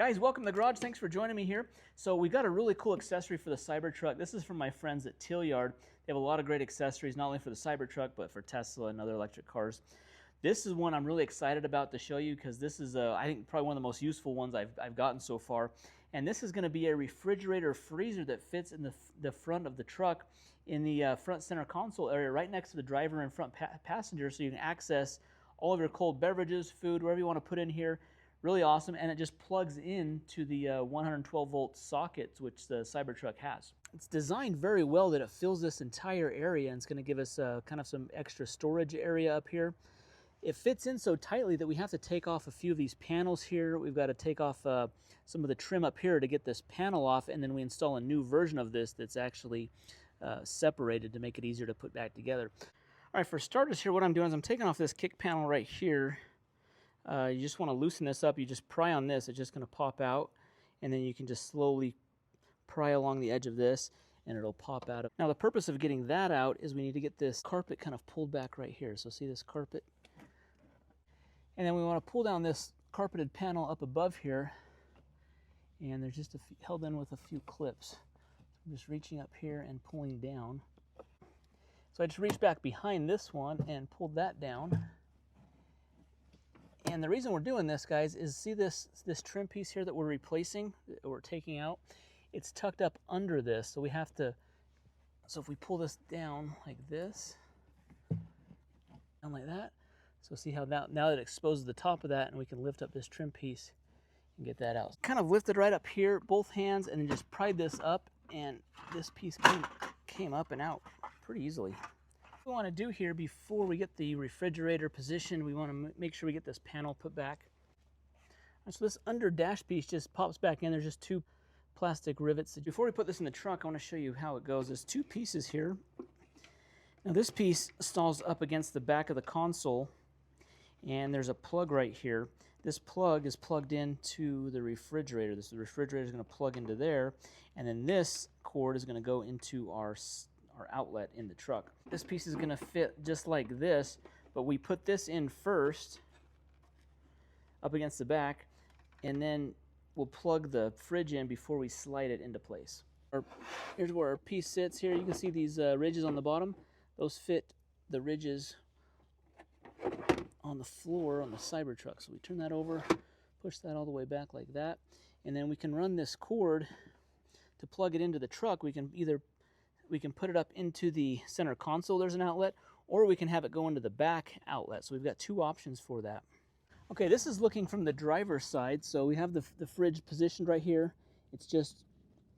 Guys, welcome to the garage. Thanks for joining me here. So we got a really cool accessory for the Cybertruck. This is from my friends at Tlyard. They have a lot of great accessories, not only for the Cybertruck, but for Tesla and other electric cars. This is one I'm really excited about to show you because this is, I think, probably one of the most useful ones I've gotten so far. And this is going to be a refrigerator freezer that fits in the front of the truck in the front center console area right next to the driver and front passenger, so you can access all of your cold beverages, food, wherever you want to put in here. Really awesome, and it just plugs in to the 112 volt sockets which the Cybertruck has. It's designed very well that it fills this entire area, and it's going to give us kind of some extra storage area up here. It fits in so tightly that we have to take off a few of these panels here. We've got to take off some of the trim up here to get this panel off, and then we install a new version of this that's actually separated to make it easier to put back together. All right, for starters here, what I'm doing is I'm taking off this kick panel right here. You just want to loosen this up. You just pry on this. It's just going to pop out, and then you can just slowly pry along the edge of this, and it'll pop out. Now, the purpose of getting that out is we need to get this carpet kind of pulled back right here. So see this carpet? And then we want to pull down this carpeted panel up above here, and they're just held in with a few clips. I'm just reaching up here and pulling down. So I just reached back behind this one and pulled that down. And the reason we're doing this, guys, is see this trim piece here that we're replacing, that we're taking out? It's tucked up under this, so we have to, so if we pull this down like this, down like that, so see how now that it exposes the top of that, and we can lift up this trim piece and get that out. Kind of lifted right up here, both hands, and then just pried this up, and this piece came up and out pretty easily. What we want to do here before we get the refrigerator positioned, we want to make sure we get this panel put back. And so this under dash piece just pops back in. There's just two plastic rivets. Before we put this in the truck, I want to show you how it goes. There's two pieces here. Now this piece installs up against the back of the console, and there's a plug right here. This plug is plugged into the refrigerator. The refrigerator is going to plug into there, and then this cord is going to go into our outlet in the truck. This piece is going to fit just like this, but we put this in first up against the back, and then we'll plug the fridge in before we slide it into place. Here's where our piece sits here. You can see these ridges on the bottom. Those fit the ridges on the floor on the Cybertruck. So we turn that over, push that all the way back like that, and then we can run this cord to plug it into the truck. We can put it up into the center console, there's an outlet, or we can have it go into the back outlet. So we've got two options for that. Okay, this is looking from the driver's side. So we have the fridge positioned right here. It's just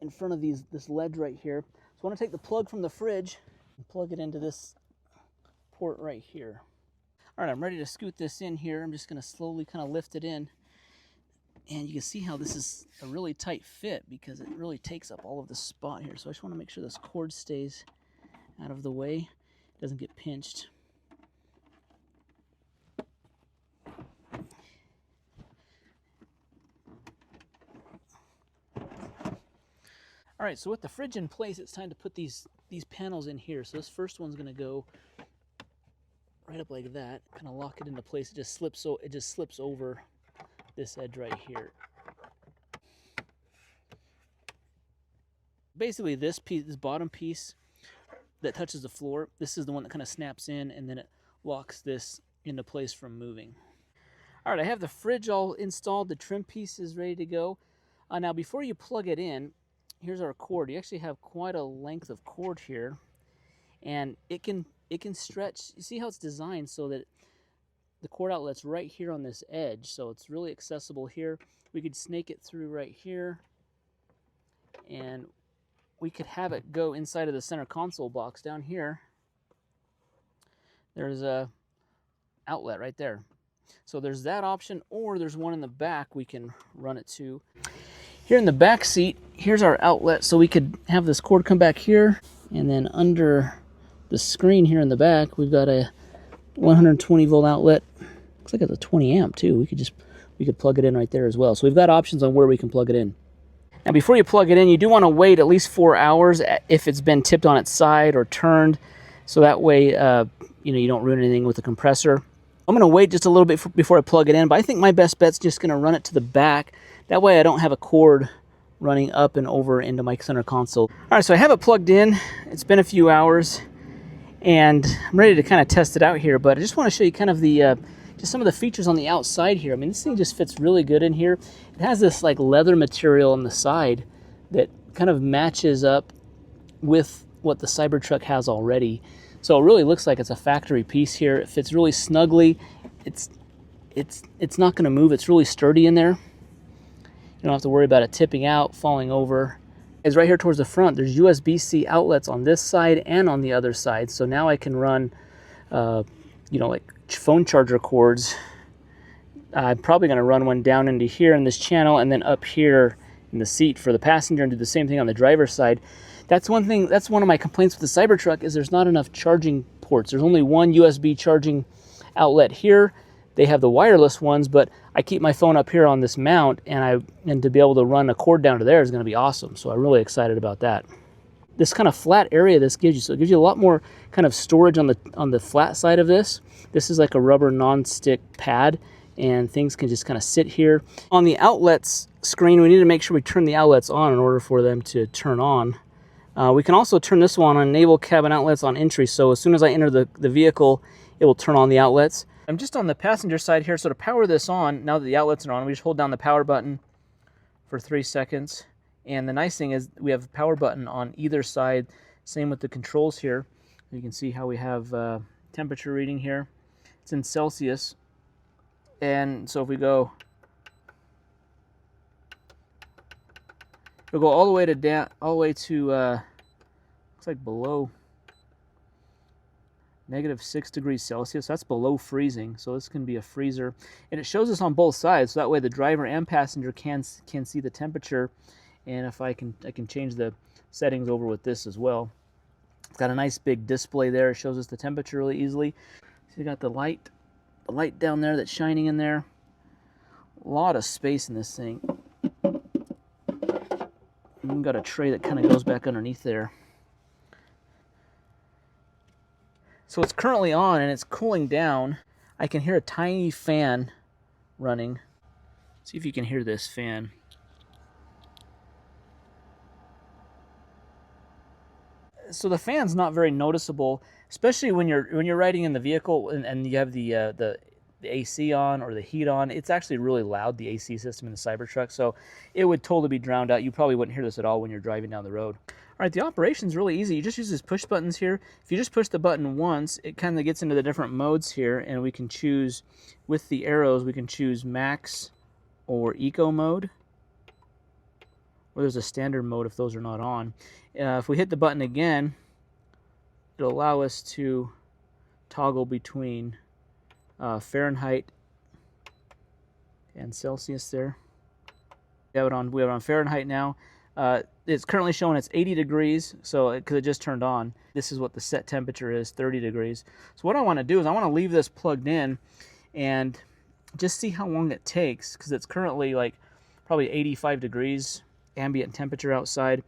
in front of this ledge right here. So I want to take the plug from the fridge and plug it into this port right here. All right, I'm ready to scoot this in here. I'm just going to slowly kind of lift it in. And you can see how this is a really tight fit because it really takes up all of the spot here. So I just want to make sure this cord stays out of the way, doesn't get pinched. All right, so with the fridge in place, it's time to put these panels in here. So this first one's going to go right up like that, kind of lock it into place. It just slips over this edge right here. Basically this bottom piece that touches the floor, this is the one that kind of snaps in, and then it locks this into place from moving. All right, I have the fridge all installed. The trim piece is ready to go. Now before you plug it in, here's our cord. You actually have quite a length of cord here, and it can stretch. You see how it's designed so that the cord outlet's right here on this edge, so it's really accessible here. We could snake it through right here, and we could have it go inside of the center console box down here. There's a outlet right there. So there's that option, or there's one in the back we can run it to. Here in the back seat, here's our outlet, so we could have this cord come back here, and then under the screen here in the back, we've got a 120 volt outlet. Looks like it's a 20 amp too. We could plug it in right there as well. So we've got options on where we can plug it in. Now before you plug it in, you do want to wait at least 4 hours if it's been tipped on its side or turned, so that way you don't ruin anything with the compressor. I'm going to wait just a little bit before I plug it in, but I think my best bet's just going to run it to the back That way I don't have a cord running up and over into my center console. All right, so I have it plugged in. It's been a few hours, and I'm ready to kind of test it out here, but I just want to show you kind of the just some of the features on the outside here. I mean, this thing just fits really good in here. It has this like leather material on the side that kind of matches up with what the Cybertruck has already. So it really looks like it's a factory piece here. It fits really snugly. It's not going to move. It's really sturdy in there. You don't have to worry about it tipping out, falling over. It's right here towards the front. There's USB-C outlets on this side and on the other side. So now I can run, you know, like phone charger cords. I'm probably going to run one down into here in this channel and then up here in the seat for the passenger and do the same thing on the driver's side. That's one thing, that's one of my complaints with the Cybertruck is there's not enough charging ports. There's only one USB charging outlet here. They have the wireless ones, but I keep my phone up here on this mount, and to be able to run a cord down to there is going to be awesome. So I'm really excited about that. This kind of flat area this gives you, so it gives you a lot more kind of storage on the flat side of this. This is like a rubber non-stick pad, and things can just kind of sit here. On the outlets screen, we need to make sure we turn the outlets on in order for them to turn on. We can also turn this one on enable cabin outlets on entry, so as soon as I enter the vehicle, it will turn on the outlets. I'm just on the passenger side here, so to power this on, now that the outlets are on, we just hold down the power button for 3 seconds. And the nice thing is we have a power button on either side. Same with the controls here. You can see how we have temperature reading here. It's in Celsius. And so if we go, we'll go all the way to down, all the way to looks like below -6 degrees Celsius. That's below freezing, so this can be a freezer. And it shows us on both sides, so that way the driver and passenger can see the temperature. And if I can change the settings over with this as well. It's got a nice big display there. It shows us the temperature really easily. So you got the light down there that's shining in there. A lot of space in this thing. And we've got a tray that kind of goes back underneath there. So it's currently on and it's cooling down. I can hear a tiny fan running. See if you can hear this fan. So the fan's not very noticeable, especially when you're riding in the vehicle and you have the AC on or the heat on. It's actually really loud, the AC system in the Cybertruck, so it would totally be drowned out. You probably wouldn't hear this at all when you're driving down the road. All right, the operation's really easy. You just use these push buttons here. If you just push the button once, it kind of gets into the different modes here, and we can choose, with the arrows, we can choose max or eco mode, or there's a standard mode if those are not on. If we hit the button again, it'll allow us to toggle between Fahrenheit and Celsius there. We have it on Fahrenheit now. It's currently showing it's 80 degrees, so because it just turned on. This is what the set temperature is, 30 degrees. So what I want to do is I want to leave this plugged in and just see how long it takes, because it's currently like probably 85 degrees ambient temperature outside.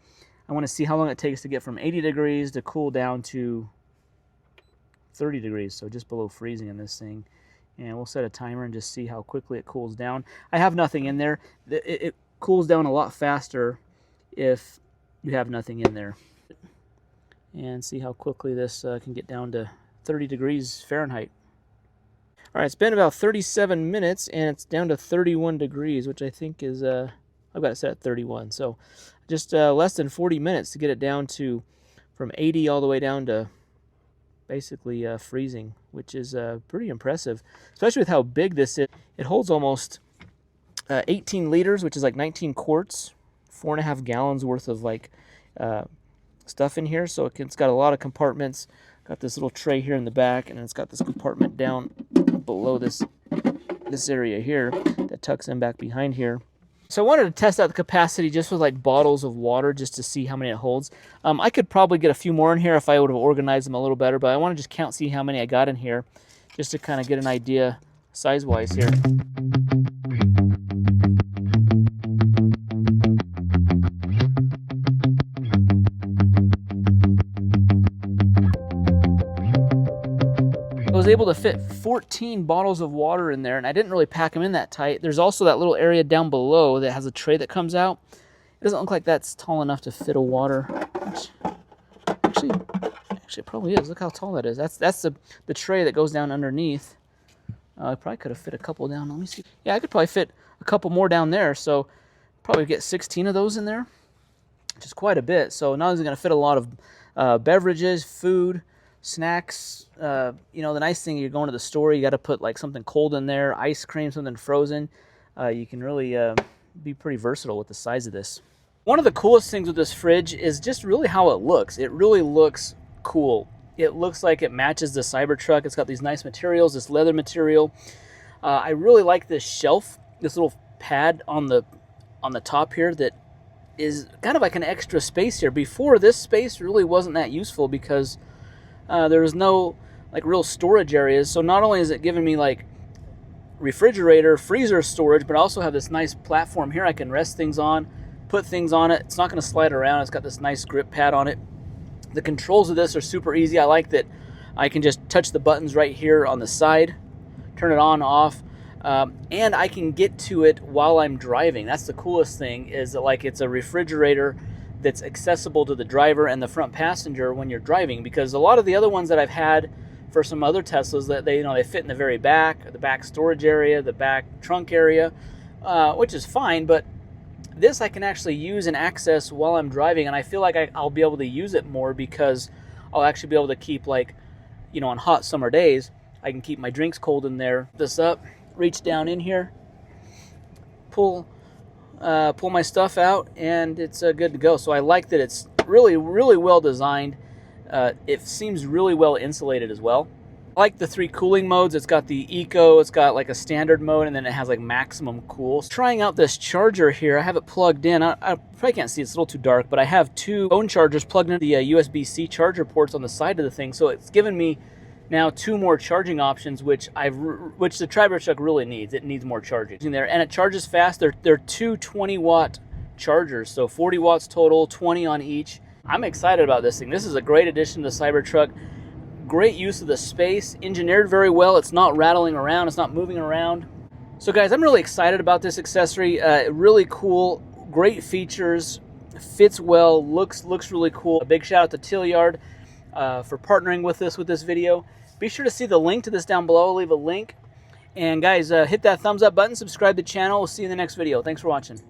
I want to see how long it takes to get from 80 degrees to cool down to 30 degrees, so just below freezing in this thing. And we'll set a timer and just see how quickly it cools down. I have nothing in there. It cools down a lot faster if you have nothing in there. And see how quickly this can get down to 30 degrees Fahrenheit. All right, it's been about 37 minutes and it's down to 31 degrees, which I think is, I've got it set at 31. So just less than 40 minutes to get it down to from 80 all the way down to basically freezing, which is pretty impressive, especially with how big this is. It holds almost 18 liters, which is like 19 quarts, 4.5 gallons worth of like stuff in here. So it's got a lot of compartments. Got this little tray here in the back, and it's got this compartment down below this area here that tucks in back behind here. So I wanted to test out the capacity just with like bottles of water just to see how many it holds. I could probably get a few more in here if I would have organized them a little better, but I want to just see how many I got in here just to kind of get an idea size-wise here. was able to fit 14 bottles of water in there, and I didn't really pack them in that tight. There's also that little area down below that has a tray that comes out. It doesn't look like that's tall enough to fit a water. Actually, it probably is. Look how tall that is. That's the tray that goes down underneath. I probably could have fit a couple down. Let me see. Yeah, I could probably fit a couple more down there. So probably get 16 of those in there, which is quite a bit. So not only is it going to fit a lot of beverages, food, snacks. You know, the nice thing, you're going to the store, you got to put like something cold in there, ice cream, something frozen. You can really be pretty versatile with the size of this. One of the coolest things with this fridge is just really how it looks. It really looks cool. It looks like it matches the Cybertruck. It's got these nice materials, this leather material. I really like this shelf, this little pad on the top here that is kind of like an extra space here. Before, this space really wasn't that useful because there was no like real storage areas. So not only is it giving me like refrigerator, freezer storage, but I also have this nice platform here I can rest things on, put things on it. It's not going to slide around. It's got this nice grip pad on it. The controls of this are super easy. I like that I can just touch the buttons right here on the side, turn it on, off, and I can get to it while I'm driving. That's the coolest thing, is that like it's a refrigerator that's accessible to the driver and the front passenger when you're driving, because a lot of the other ones that I've had for some other Teslas, that they fit in the very back, the back storage area, the back trunk area, which is fine, but this I can actually use and access while I'm driving, and I feel like I'll be able to use it more because I'll actually be able to keep, like, on hot summer days, I can keep my drinks cold in there. This up, reach down in here, pull my stuff out, and it's good to go. So I like that it's really, really well designed. It seems really well insulated as well. I like the 3 cooling modes. It's got the eco, it's got like a standard mode, and then it has like maximum cool. Trying out this charger here, I have it plugged in. I probably can't see, it's a little too dark, but I have 2 phone chargers plugged into the USB-C charger ports on the side of the thing. So it's given me now 2 more charging options, which the Cybertruck really needs. It needs more charging in there, and it charges fast. They're 2 20-watt chargers, so 40 watts total, 20 on each. I'm excited about this thing. This is a great addition to the Cybertruck. Great use of the space, engineered very well. It's not rattling around, it's not moving around. So guys, I'm really excited about this accessory. Really cool, great features, fits well, looks really cool. A big shout out to Tlyard for partnering with us with this video. Be sure to see the link to this down below. I'll leave a link. And guys, hit that thumbs up button, subscribe to the channel. We'll see you in the next video. Thanks for watching.